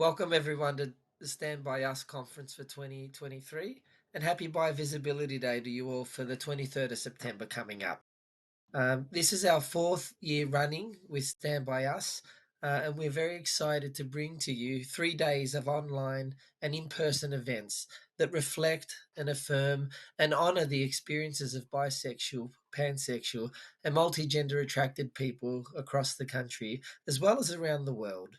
Welcome everyone to the Stand By Us conference for 2023, and happy Bi Visibility Day to you all for the 23rd of September coming up. This is our fourth year running with Stand By Us, and we're very excited to bring to you 3 days of online and in-person events that reflect and affirm and honour the experiences of bisexual, pansexual, and multigender attracted people across the country, as well as around the world.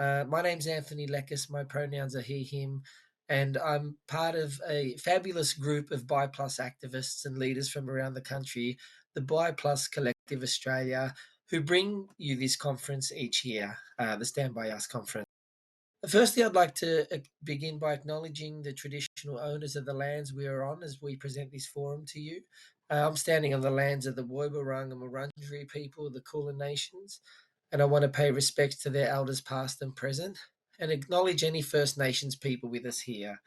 My name's Anthony Leckis. My pronouns are he, him, and I'm part of a fabulous group of Bi Plus activists and leaders from around the country, the Bi Plus Collective Australia, who bring you this conference each year, the Stand By Us conference. Firstly, I'd like to begin by acknowledging the traditional owners of the lands we are on as we present this forum to you. I'm standing on the lands of the Woiwurrung and Wurundjeri people of the Kulin Nations, and I want to pay respects to their elders past and present, and acknowledge any First Nations people with us here.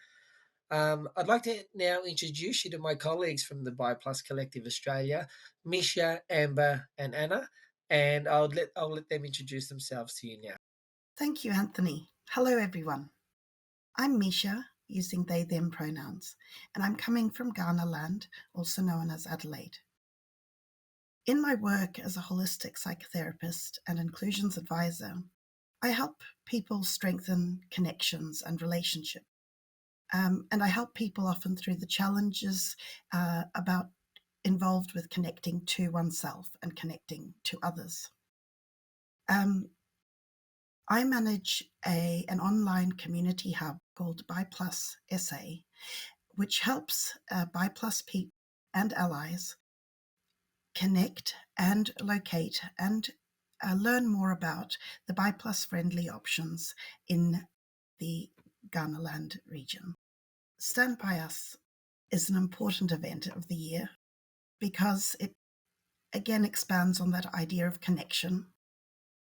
I'd like to now introduce you to my colleagues from the Bi Plus Collective Australia, Misia, Amber, and Anna, and I'll let them introduce themselves to you now. Thank you, Anthony. Hello, everyone. I'm Misia, using they, them pronouns, and I'm coming from Ghana land, also known as Adelaide. In my work as a holistic psychotherapist and inclusions advisor, I help people strengthen connections and relationships. And I help people often through the challenges involved with connecting to oneself and connecting to others. I manage an online community hub called BiPlus SA, which helps BiPlus people and allies connect and locate and learn more about the BiPlus friendly options in the Ghana land region. Stand By Us is an important event of the year because it again expands on that idea of connection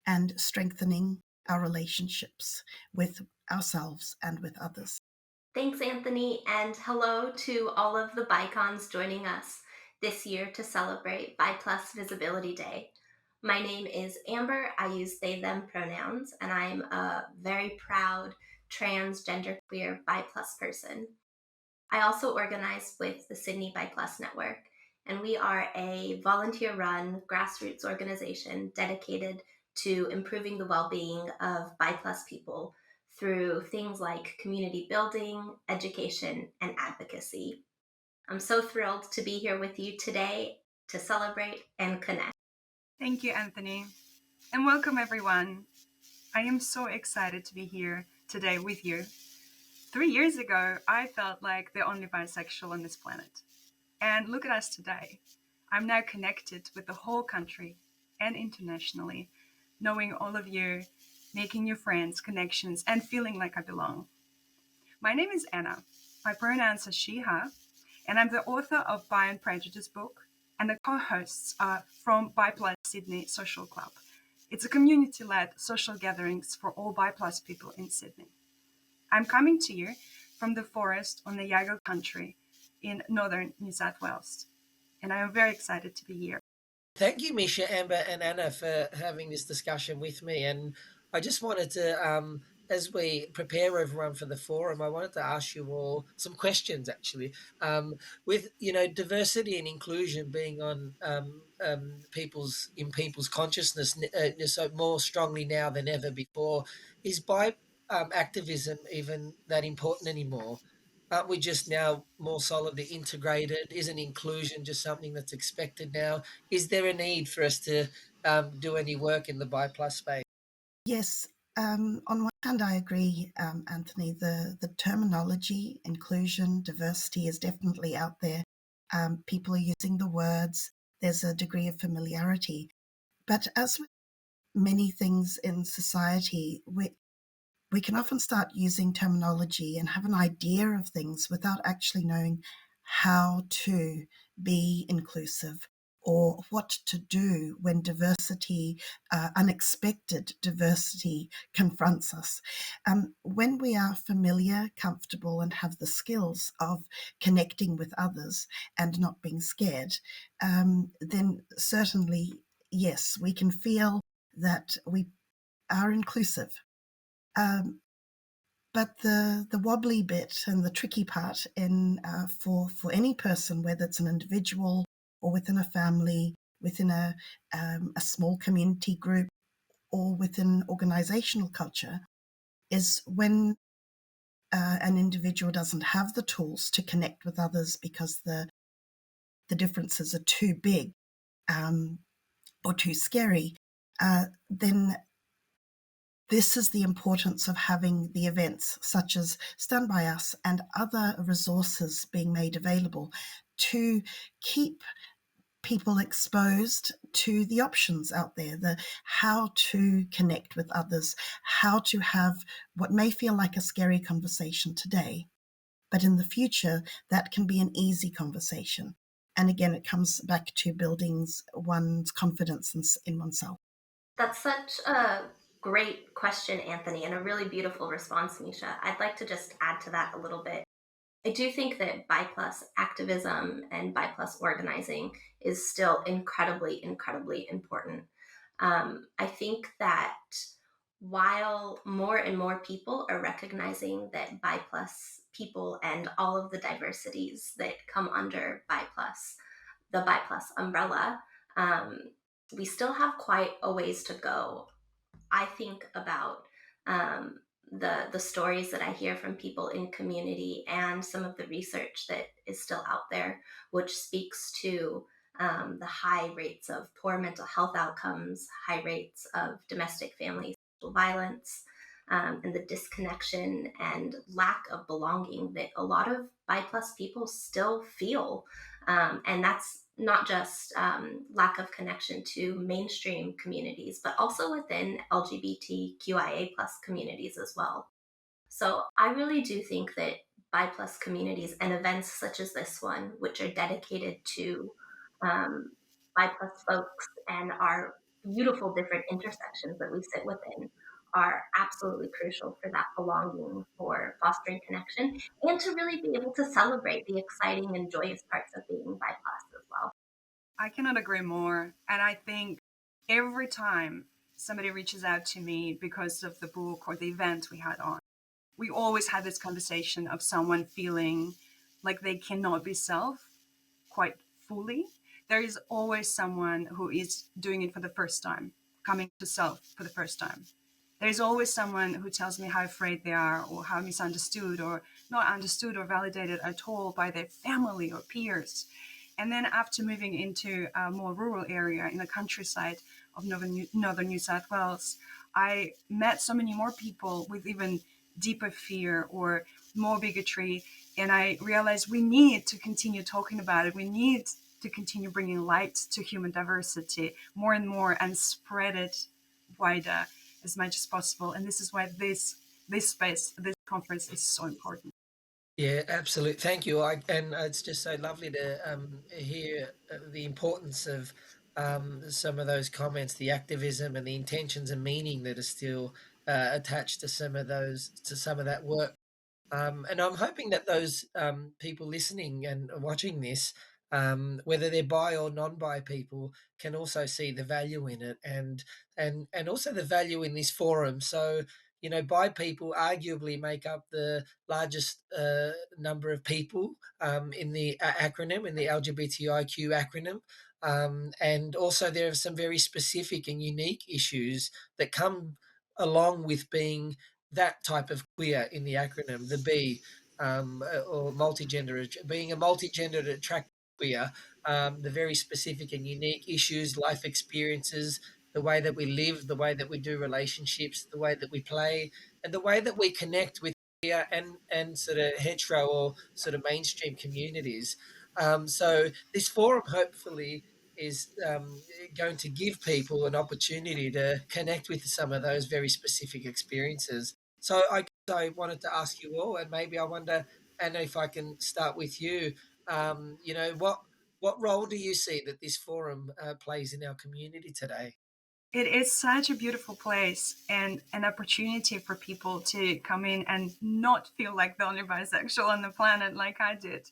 and strengthening our relationships with ourselves and with others. Thanks, Anthony, and hello to all of the BICONs joining us this year to celebrate Bi Plus Visibility Day. My name is Amber. I use they, them pronouns, and I'm a very proud transgender queer Bi Plus person. I also organize with the Sydney Bi Plus Network, and we are a volunteer-run grassroots organization dedicated to improving the well-being of Bi Plus people through things like community building, education, and advocacy. I'm so thrilled to be here with you today to celebrate and connect. Thank you, Anthony. And welcome, everyone. I am so excited to be here today with you. 3 years ago, I felt like the only bisexual on this planet. And look at us today. I'm now connected with the whole country and internationally, knowing all of you, making new friends, connections, and feeling like I belong. My name is Anna. My pronouns are she, her, and I'm the author of Bi and Prejudice book, and the co-hosts are from Bi Plus Sydney Social Club. It's a community-led social gatherings for all Bi Plus people in Sydney. I'm coming to you from the forest on the Yago country in northern New South Wales, and I am very excited to be here. Thank you, Misha, Amber, and Anna, for having this discussion with me. And I just wanted to, as we prepare everyone for the forum, I wanted to ask you all some questions. Actually, with diversity and inclusion being on people's consciousness so more strongly now than ever before, is bi activism even that important anymore? Aren't we just now more solidly integrated? Isn't inclusion just something that's expected now? Is there a need for us to do any work in the Bi Plus space? Yes, on one hand, I agree, Anthony. The terminology, inclusion, diversity is definitely out there. People are using the words. There's a degree of familiarity. But as with many things in society, we can often start using terminology and have an idea of things without actually knowing how to be inclusive or what to do when diversity, unexpected diversity, confronts us. When we are familiar, comfortable, and have the skills of connecting with others and not being scared, then certainly, yes, we can feel that we are inclusive. But the wobbly bit and the tricky part for any person, whether it's an individual or within a family, within a small community group, or within organizational culture, is when an individual doesn't have the tools to connect with others because the differences are too big or too scary, then this is the importance of having the events such as Stand By Us and other resources being made available to keep people exposed to the options out there, the how to connect with others, how to have what may feel like a scary conversation today, but in the future, that can be an easy conversation. And again, it comes back to building one's confidence in oneself. That's such a great question, Anthony, and a really beautiful response, Misha. I'd like to just add to that a little bit. I do think that BIPLUS activism and BIPLUS organizing is still incredibly, incredibly important. I think that while more and more people are recognizing that BIPLUS people and all of the diversities that come under BIPLUS, the BIPLUS umbrella, um, we still have quite a ways to go. I think about the stories that I hear from people in community and some of the research that is still out there, which speaks to the high rates of poor mental health outcomes, high rates of domestic family sexual violence, and the disconnection and lack of belonging that a lot of BIPLUS people still feel. And that's not just lack of connection to mainstream communities, but also within LGBTQIA plus communities as well. So I really do think that BIPLUS communities and events such as this one, which are dedicated to um, BIPLUS folks and our beautiful different intersections that we sit within, are absolutely crucial for that belonging, for fostering connection, and to really be able to celebrate the exciting and joyous parts of being BIPLUS as well. I cannot agree more. And I think every time somebody reaches out to me because of the book or the event we had on, we always had this conversation of someone feeling like they cannot be self quite fully. There is always someone who is doing it for the first time, coming to self for the first time. There's always someone who tells me how afraid they are, or how misunderstood, or not understood or validated at all by their family or peers. And then after moving into a more rural area in the countryside of northern New South Wales, I met so many more people with even deeper fear or more bigotry. And I realized we need to continue talking about it. We need to continue bringing light to human diversity more and more and spread it wider as much as possible. And this is why this space, this conference is so important. Yeah, absolutely. Thank you. And it's just so lovely to hear the importance of some of those comments, the activism and the intentions and meaning that are still attached to some of that work. And I'm hoping that those people listening and watching this, whether they're bi or non-bi people, can also see the value in it, and also the value in this forum. So, bi people arguably make up the largest number of people in the acronym, in the LGBTIQ acronym. And also, there are some very specific and unique issues that come along with being that type of queer in the acronym, the B, or multigender, being a multigendered attracted queer, the very specific and unique issues, life experiences, the way that we live, the way that we do relationships, the way that we play, and the way that we connect with queer and sort of hetero or sort of mainstream communities. So this forum hopefully is going to give people an opportunity to connect with some of those very specific experiences. So I guess I wanted to ask you all, and maybe I wonder, Anna, if I can start with you. What role do you see that this forum plays in our community today? It is such a beautiful place and an opportunity for people to come in and not feel like the only bisexual on the planet like I did.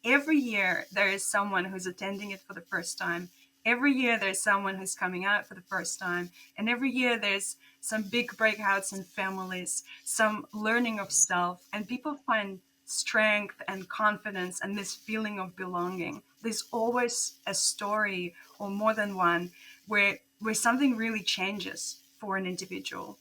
Every year there is someone who's attending it for the first time. Every year there's someone who's coming out for the first time. And every year there's some big breakouts in families, some learning of self, and people find strength and confidence and this feeling of belonging. There's always a story or more than one where something really changes for an individual.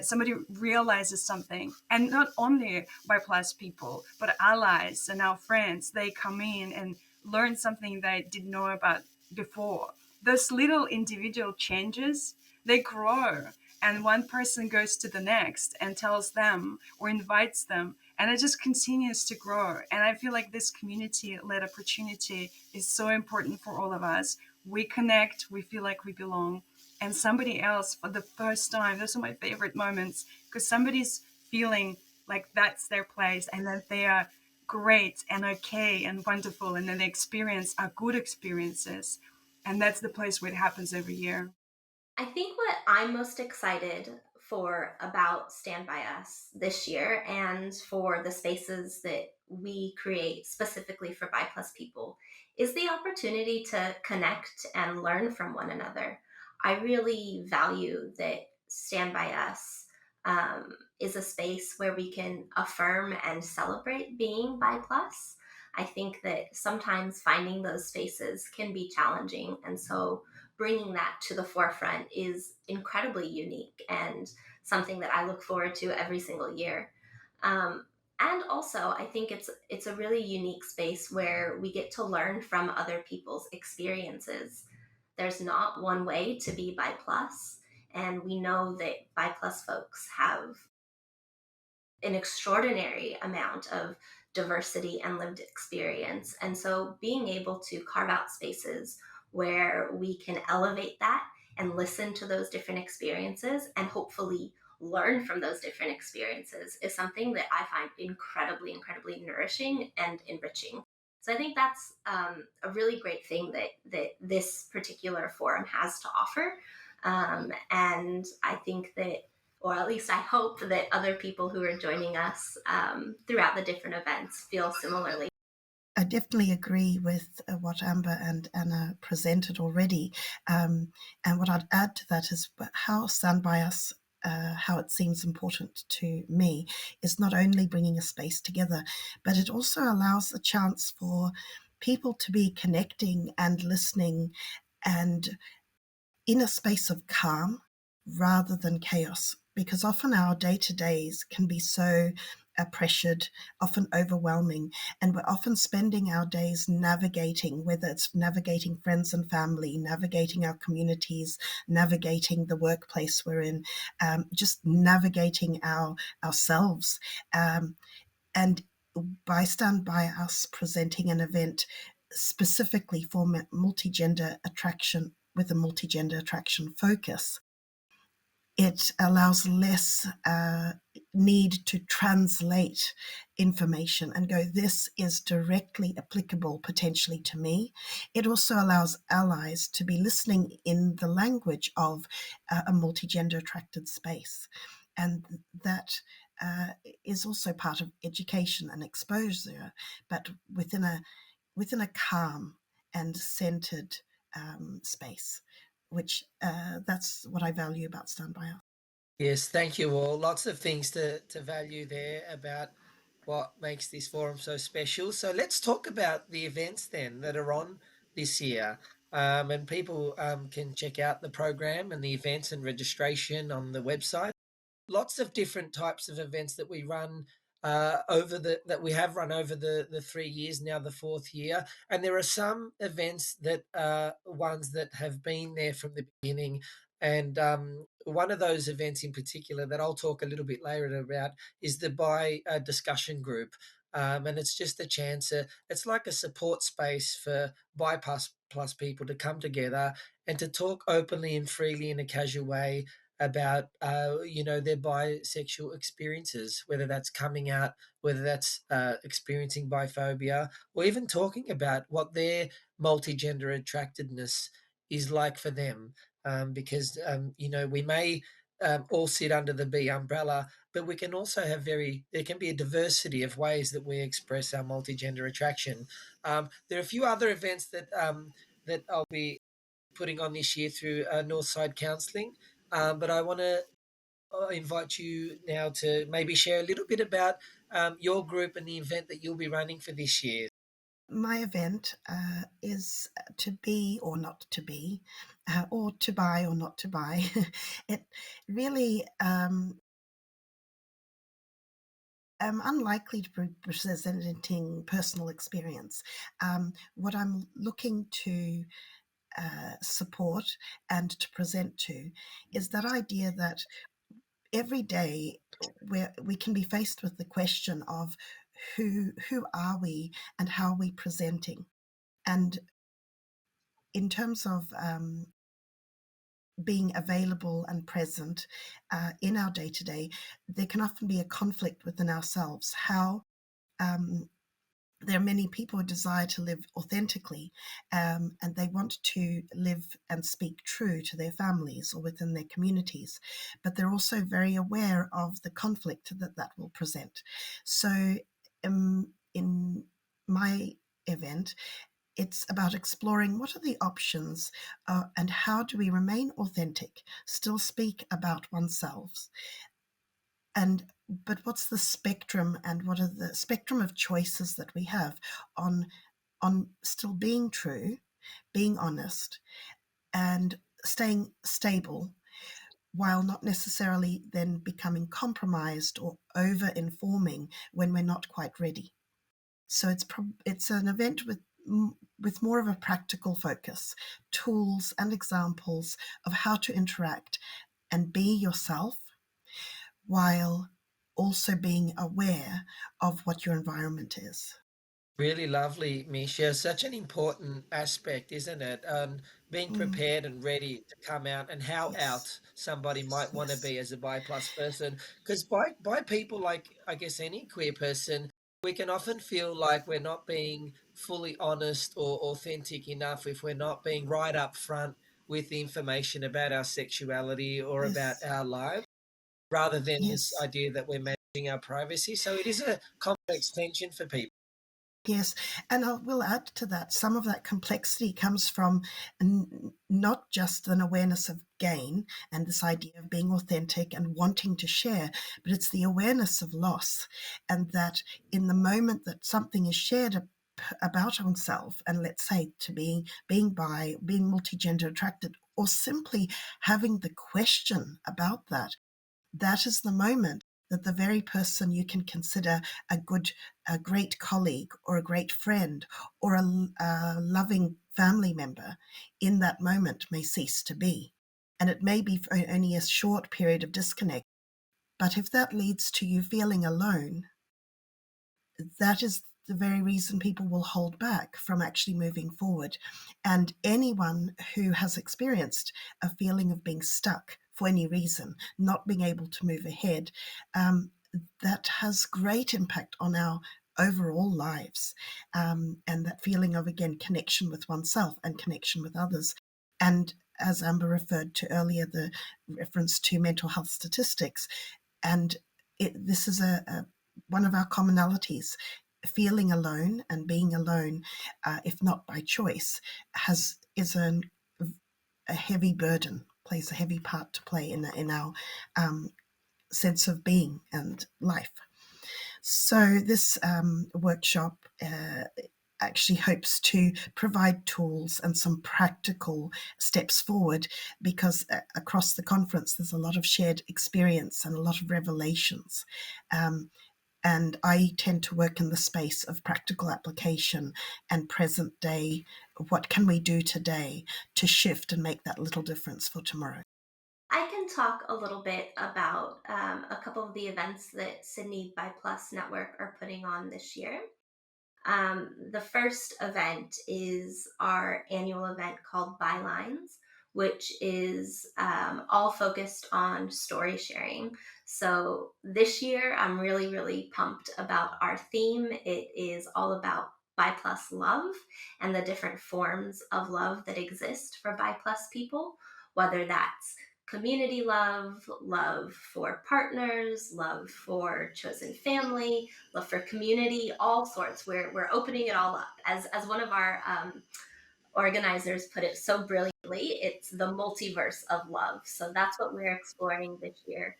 Somebody realizes something, and not only by plus people, but allies and our friends, they come in and learn something they didn't know about before. Those little individual changes, they grow, and one person goes to the next and tells them or invites them, and it just continues to grow. And I feel like this community-led opportunity is so important for all of us. We connect, we feel like we belong, and somebody else for the first time, those are my favorite moments, because somebody's feeling like that's their place and that they are great and okay and wonderful, and then the experience are good experiences, and that's the place where it happens every year. I think what I'm most excited for about Stand By Us this year and for the spaces that we create specifically for Bi Plus people is the opportunity to connect and learn from one another. I really value that Stand By Us is a space where we can affirm and celebrate being Bi Plus. I think that sometimes finding those spaces can be challenging. And so bringing that to the forefront is incredibly unique and something that I look forward to every single year. Um, and also, I think it's a really unique space where we get to learn from other people's experiences. There's not one way to be bi plus, and we know that bi plus folks have an extraordinary amount of diversity and lived experience. And so being able to carve out spaces where we can elevate that and listen to those different experiences and hopefully learn from those different experiences is something that I find incredibly, incredibly nourishing and enriching. So I think that's a really great thing that this particular forum has to offer. And I think that, or at least I hope that other people who are joining us throughout the different events feel similarly. I definitely agree with what Amber and Anna presented already. And what I'd add to that is how Stand By Us, how it seems important to me, is not only bringing a space together, but it also allows a chance for people to be connecting and listening and in a space of calm rather than chaos, because often our day-to-days can be so pressured, often overwhelming, and we're often spending our days navigating, whether it's navigating friends and family, navigating our communities, navigating the workplace we're in, just navigating ourselves. And by Stand By Us presenting an event specifically for multigender attraction with a multigender attraction focus, it allows less need to translate information and go, this is directly applicable potentially to me. It also allows allies to be listening in the language of a multigender attracted space. And that is also part of education and exposure, but within a calm and centered space, which that's what I value about Stand By Us. Yes, thank you all. Lots of things to value there about what makes this forum so special. So let's talk about the events then that are on this year. And people can check out the program and the events and registration on the website. Lots of different types of events that we run that we have run over the 3 years, now the fourth year. And there are some events that are ones that have been there from the beginning. And one of those events in particular that I'll talk a little bit later about is the Bi discussion group. And it's just a chance, it's like a support space for plus people to come together and to talk openly and freely in a casual way about their bisexual experiences, whether that's coming out, whether that's experiencing biphobia, or even talking about what their multigender attractedness is like for them. Because we may all sit under the B umbrella, but we can also have there can be a diversity of ways that we express our multigender attraction. There are a few other events that I'll be putting on this year through Northside Counselling. But I want to invite you now to maybe share a little bit about your group and the event that you'll be running for this year. My event is to be or not to be, or to buy or not to buy. It really, I'm unlikely to be presenting personal experience. What I'm looking to support and to present to is that idea that every day where we can be faced with the question of who are we and how are we presenting. And in terms of being available and present in our day-to-day, there can often be a conflict within ourselves. How there are many people who desire to live authentically, and they want to live and speak true to their families or within their communities, but they're also very aware of the conflict that that will present. So in my event, it's about exploring what are the options and how do we remain authentic, still speak about oneself, and but what's the spectrum and what are the spectrum of choices that we have on still being true, being honest, and staying stable while not necessarily then becoming compromised or over informing when we're not quite ready. So it's an event with more of a practical focus, tools and examples of how to interact and be yourself while also being aware of what your environment is. Really lovely, Misha. Such an important aspect, isn't it? Being Mm, prepared and ready to come out and how yes, out somebody might want to yes, be as a bi plus person. Because by people like I guess any queer person, we can often feel like we're not being fully honest or authentic enough if we're not being right up front with the information about our sexuality or about yes, our lives, rather than this yes. idea that we're managing our privacy. So it is a complex tension for people. Yes, and I will add to that, some of that complexity comes from not just an awareness of gain and this idea of being authentic and wanting to share, but it's the awareness of loss. And that in the moment that something is shared about oneself, and let's say to being bi, being multigender attracted, or simply having the question about that, that is the moment that the very person you can consider a great colleague or a great friend or a loving family member in that moment may cease to be. And it may be for only a short period of disconnect. But if that leads to you feeling alone, that is the very reason people will hold back from actually moving forward. And anyone who has experienced a feeling of being stuck for any reason, not being able to move ahead, that has great impact on our overall lives. And that feeling of, again, connection with oneself and connection with others. And as Amber referred to earlier, the reference to mental health statistics, and this is one of our commonalities. Feeling alone and being alone, if not by choice, is a heavy burden, plays a heavy part to play in our sense of being and life. So this workshop actually hopes to provide tools and some practical steps forward, because across the conference there's a lot of shared experience and a lot of revelations. And I tend to work in the space of practical application and present day. What can we do today to shift and make that little difference for tomorrow? I can talk a little bit about a couple of the events that Sydney Bi Plus Network are putting on this year. The first event is our annual event called Bylines, which is all focused on story sharing. So this year, I'm really, really pumped about our theme. It is all about bi plus love and the different forms of love that exist for bi plus people, whether that's community love, love for partners, love for chosen family, love for community, all sorts. We're opening it all up. As one of our organizers put it so brilliantly, it's the multiverse of love. So that's what we're exploring this year.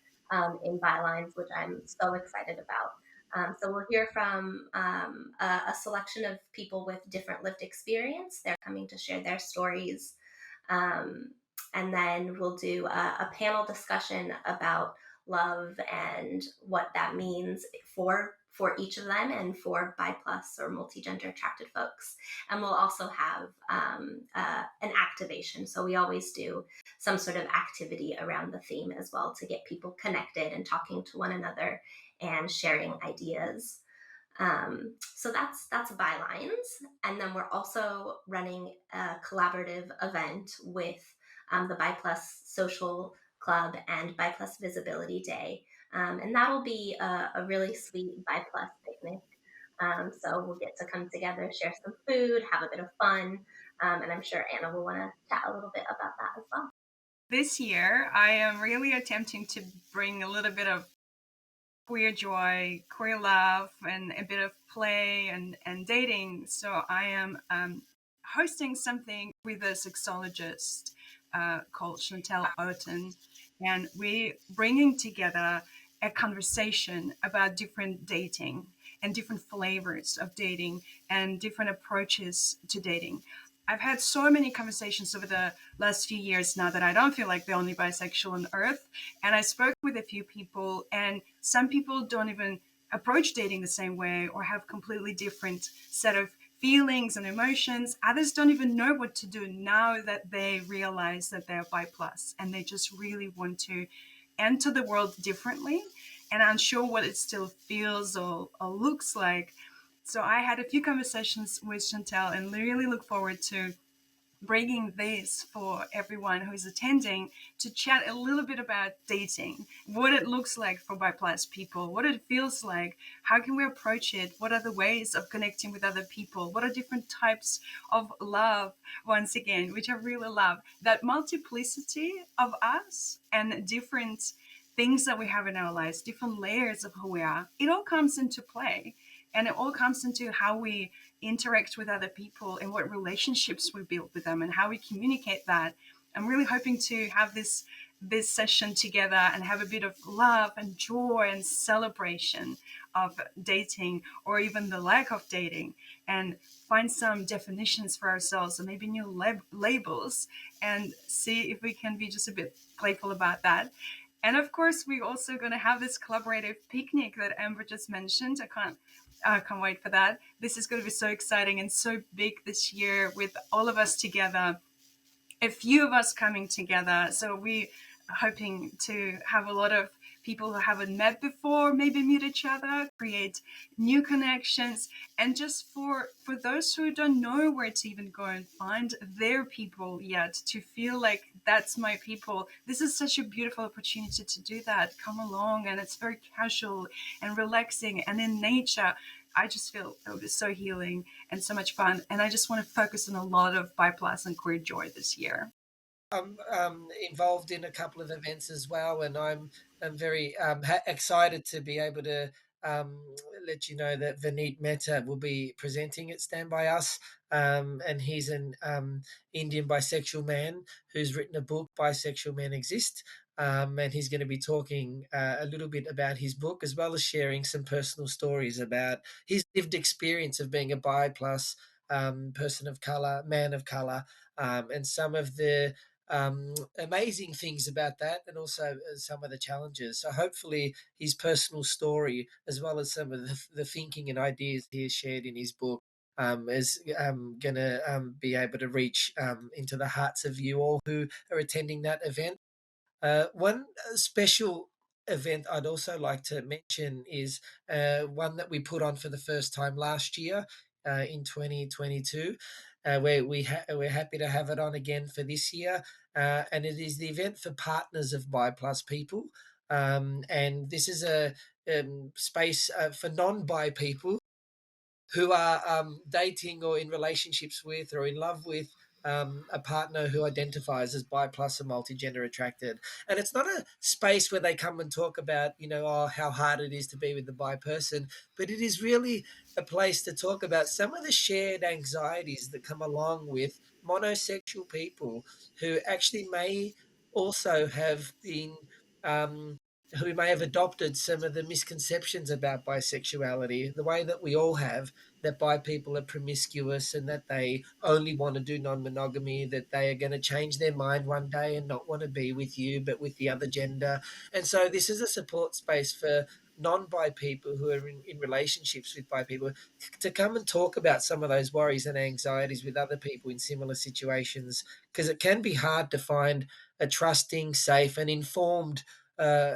in Bylines, which I'm so excited about. So we'll hear from a selection of people with different lived experience. They're coming to share their stories. Um, and then we'll do a panel discussion about love and what that means for each of them and for bi plus or multi-gender attracted folks. And we'll also have an activation. So we always do some sort of activity around the theme as well to get people connected and talking to one another and sharing ideas. So that's Bylines, and then we're also running a collaborative event with the Bi Plus Social Club and Bi Plus Visibility Day, and that'll be a really sweet Bi Plus picnic. So we'll get to come together, share some food, have a bit of fun, and I'm sure Anna will want to chat a little bit about that as well. This year, I am really attempting to bring a little bit of queer joy, queer love, and a bit of play and dating. So I am hosting something with a sexologist called Chantel Oten, and we're bringing together a conversation about different dating and different flavors of dating and different approaches to dating. I've had so many conversations over the last few years now that I don't feel like the only bisexual on earth. And I spoke with a few people, and some people don't even approach dating the same way or have completely different set of feelings and emotions. Others don't even know what to do now that they realize that they're bi plus, and they just really want to enter the world differently and unsure what it still feels or looks like. So I had a few conversations with Chantel and really look forward to bringing this for everyone who's attending to chat a little bit about dating, what it looks like for bi plus people, what it feels like, how can we approach it, what are the ways of connecting with other people, what are different types of love, once again, which I really love, that multiplicity of us and different things that we have in our lives, different layers of who we are, it all comes into play. And it all comes into how we interact with other people and what relationships we build with them and how we communicate that. I'm really hoping to have this session together and have a bit of love and joy and celebration of dating or even the lack of dating, and find some definitions for ourselves and maybe new labels, and see if we can be just a bit playful about that. And of course, we're also going to have this collaborative picnic that Amber just mentioned. I can't wait for that. This is going to be so exciting and so big this year with all of us together, a few of us coming together. So we are hoping to have a lot of people who haven't met before maybe meet each other, create new connections, and just for those who don't know where to even go and find their people yet, to feel like that's my people. This is such a beautiful opportunity to do that. Come along, and it's very casual and relaxing and in nature. I just feel it was so healing and so much fun. And I just want to focus on a lot of bi plus and queer joy this year. I'm involved in a couple of events as well, and I'm very excited to be able to um, let you know that Vineet Mehta will be presenting at Stand By Us, and he's an Indian bisexual man who's written a book, Bisexual Men Exist. And he's going to be talking a little bit about his book, as well as sharing some personal stories about his lived experience of being a bi plus person of color, man of color, and some of the amazing things about that, and also some of the challenges. So hopefully his personal story, as well as some of the thinking and ideas he has shared in his book, is going to be able to reach into the hearts of you all who are attending that event. One special event I'd also like to mention is one that we put on for the first time last year in 2022, where we're happy to have it on again for this year. And it is the event for partners of bi plus people. And this is a space for non bi people who are dating or in relationships with or in love with a partner who identifies as bi plus or multi-gender attracted. And it's not a space where they come and talk about, oh, how hard it is to be with the bi person, but it is really a place to talk about some of the shared anxieties that come along with monosexual people who actually may also have been um, who may have adopted some of the misconceptions about bisexuality, the way that we all have, that bi people are promiscuous and that they only want to do non monogamy, that they are going to change their mind one day and not want to be with you, but with the other gender. And so this is a support space for non bi people who are in relationships with bi people to come and talk about some of those worries and anxieties with other people in similar situations, because it can be hard to find a trusting, safe, and informed uh,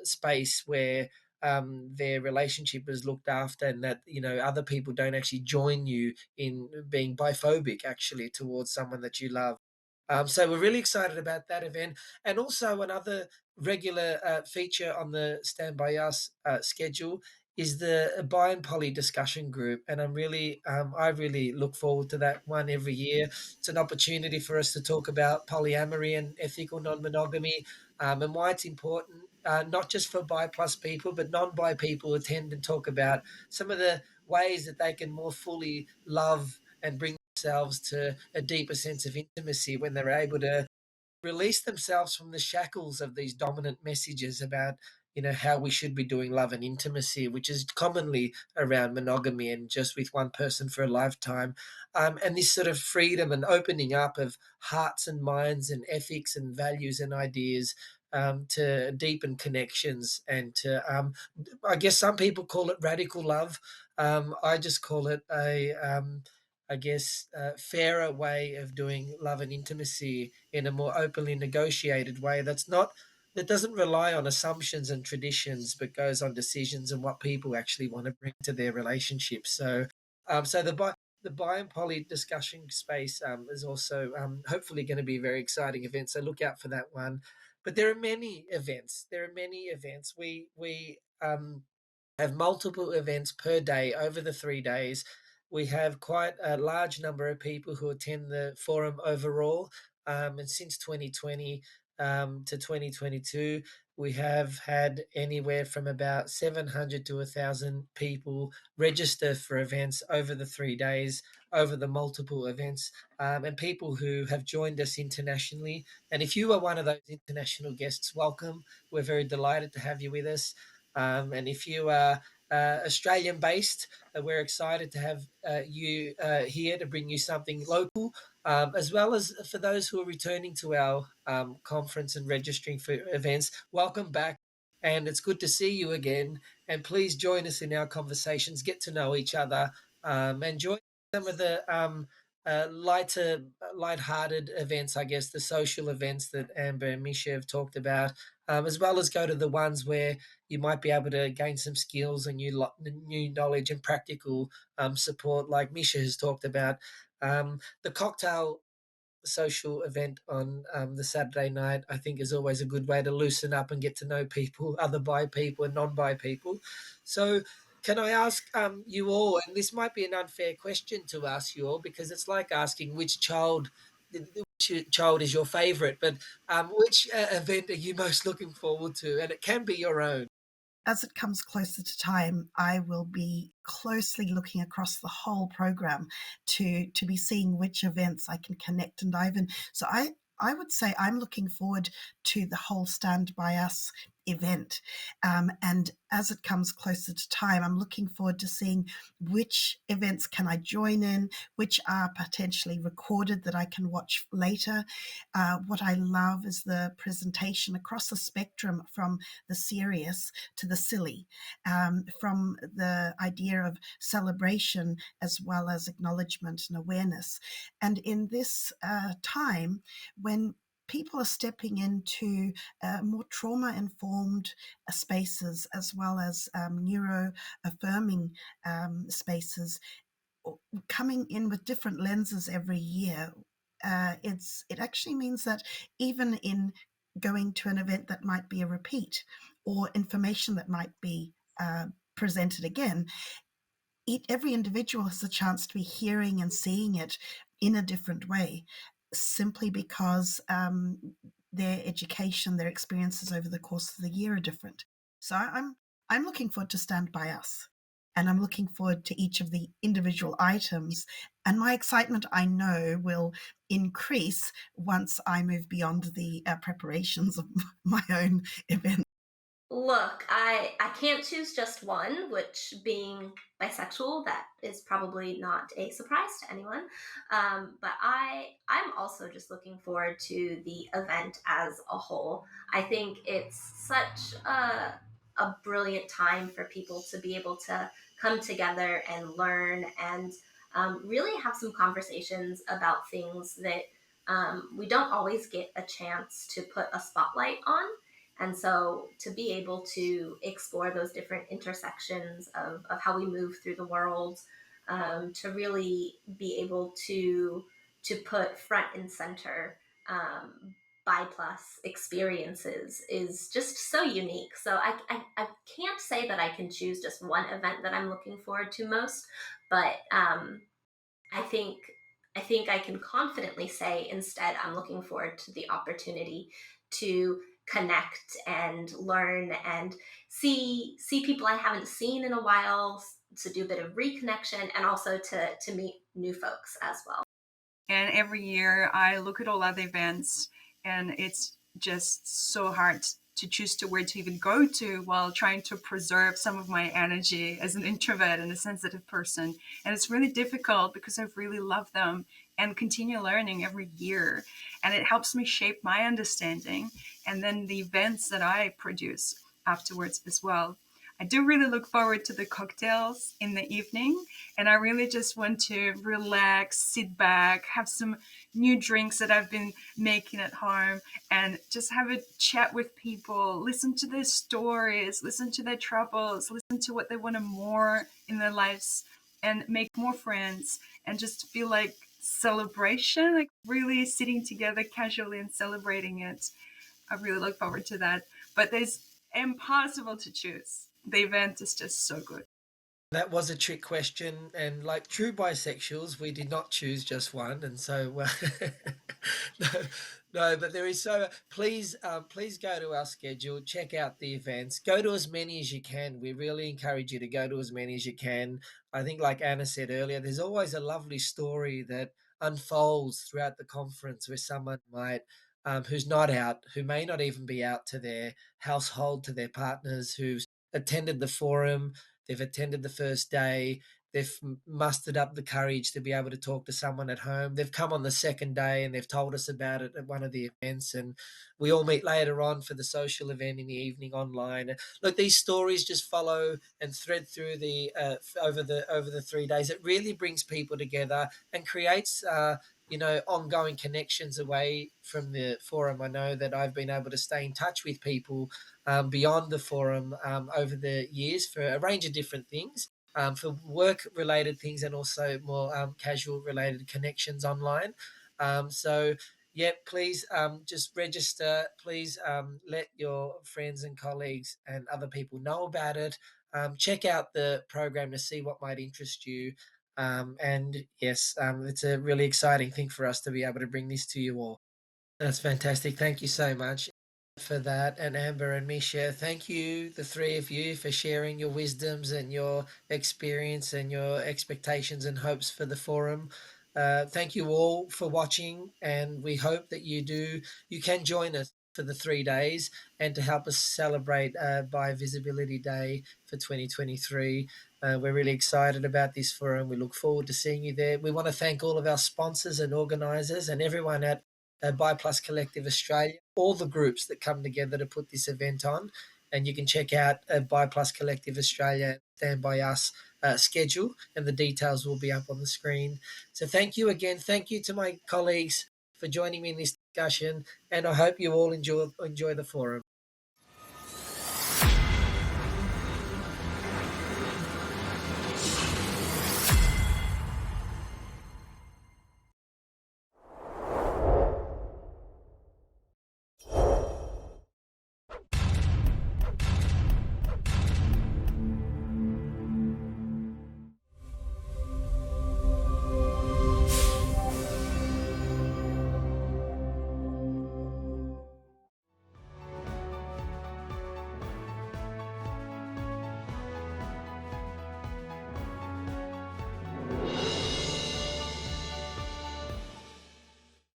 space where their relationship is looked after, and that other people don't actually join you in being biphobic actually towards someone that you love. So we're really excited about that event, and also another regular feature on the Stand By Us schedule is the Bi and Poly discussion group, and I really look forward to that one every year. It's an opportunity for us to talk about polyamory and ethical non-monogamy, and why it's important, not just for bi plus people, but non-bi people attend and talk about some of the ways that they can more fully love and bring themselves to a deeper sense of intimacy when they're able to release themselves from the shackles of these dominant messages about how we should be doing love and intimacy, which is commonly around monogamy and just with one person for a lifetime. And this sort of freedom and opening up of hearts and minds and ethics and values and ideas, to deepen connections and to I guess some people call it radical love. I just call it a I guess, fairer way of doing love and intimacy in a more openly negotiated way that doesn't rely on assumptions and traditions, but goes on decisions and what people actually want to bring to their relationships. So the bi and poly discussion space is also hopefully going to be a very exciting event. So look out for that one. But there are many events. There are many events. We have multiple events per day over the 3 days. We have quite a large number of people who attend the forum overall. And since 2020 to 2022, we have had anywhere from about 700 to 1,000 people register for events over the 3 days, over the multiple events, and people who have joined us internationally. And if you are one of those international guests, welcome. We're very delighted to have you with us. And if you are Australian based, we're excited to have you here to bring you something local, as well as for those who are returning to our conference and registering for events. Welcome back. And it's good to see you again. And please join us in our conversations, get to know each other, and join some of the light-hearted events, I guess, the social events that Amber and Misha have talked about, as well as go to the ones where you might be able to gain some skills and new knowledge and practical support, like Misha has talked about. The cocktail social event on the Saturday night, I think, is always a good way to loosen up and get to know people, other bi people and non-bi people. So, can I ask you all, and this might be an unfair question to ask you all, because it's like asking which child is your favorite, but which event are you most looking forward to? And it can be your own. As it comes closer to time, I will be closely looking across the whole program to be seeing which events I can connect and dive in. So I would say I'm looking forward to the whole Stand By Us event. And as it comes closer to time, I'm looking forward to seeing which events can I join in, which are potentially recorded that I can watch later. What I love is the presentation across the spectrum, from the serious to the silly, from the idea of celebration as well as acknowledgement and awareness. And in this time when people are stepping into more trauma-informed spaces as well as neuro-affirming spaces, coming in with different lenses every year, it actually means that even in going to an event that might be a repeat or information that might be presented again, every individual has a chance to be hearing and seeing it in a different way, simply because their education, their experiences over the course of the year are different. So I'm looking forward to Stand By Us, and I'm looking forward to each of the individual items. And my excitement, I know, will increase once I move beyond the preparations of my own event. Look, I can't choose just one, which being bisexual, that is probably not a surprise to anyone. But I'm also just looking forward to the event as a whole. I think it's such a brilliant time for people to be able to come together and learn and really have some conversations about things that we don't always get a chance to put a spotlight on. And so to be able to explore those different intersections of how we move through the world, to really be able to put front and center bi plus experiences is just so unique. So I can't say that I can choose just one event that I'm looking forward to most, but I think I think I can confidently say instead I'm looking forward to the opportunity to connect and learn and see people I haven't seen in a while, to do a bit of reconnection and also to meet new folks as well. And every year I look at all other events, and it's just so hard to choose to where to even go to while trying to preserve some of my energy as an introvert and a sensitive person. And it's really difficult because I really love them and continue learning every year. And it helps me shape my understanding and then the events that I produce afterwards as well. I do really look forward to the cocktails in the evening, and I really just want to relax, sit back, have some new drinks that I've been making at home, and just have a chat with people, listen to their stories, listen to their troubles, listen to what they want more in their lives, and make more friends, and just feel like celebration, like really sitting together casually and celebrating it. I really look forward to that. But there's impossible to choose. The event is just so good. That was a trick question, and like true bisexuals, we did not choose just one, and so no, no. But there is so please go to our schedule, check out the events, go to as many as you can. We really encourage you to go to as many as you can. I think, like Anna said earlier, there's always a lovely story that unfolds throughout the conference where someone might. Who's not out, who may not even be out to their household, to their partners, who's attended the forum, they've attended the first day. They've mustered up the courage to be able to talk to someone at home. They've come on the second day and they've told us about it at one of the events. And we all meet later on for the social event in the evening online. And look, these stories just follow and thread through the over the 3 days. It really brings people together and creates ongoing connections away from the forum. I know that I've been able to stay in touch with people beyond the forum over the years for a range of different things, for work related things and also more casual related connections online. So, yeah, please just register. Please let your friends and colleagues and other people know about it. Check out the program to see what might interest you. And yes, it's a really exciting thing for us to be able to bring this to you all. That's fantastic. Thank you so much for that. And Amber and Misha, thank you, the three of you, for sharing your wisdoms and your experience and your expectations and hopes for the forum. Thank you all for watching, and we hope that you can join us for the 3 days and to help us celebrate Bi Visibility Day for 2023. We're really excited about this forum. We look forward to seeing you there. We want to thank all of our sponsors and organisers and everyone at Bi Plus Collective Australia, all the groups that come together to put this event on. And you can check out Bi Plus Collective Australia Stand By Us schedule, and the details will be up on the screen. So thank you again. Thank you to my colleagues for joining me in this discussion, and I hope you all enjoy the forum.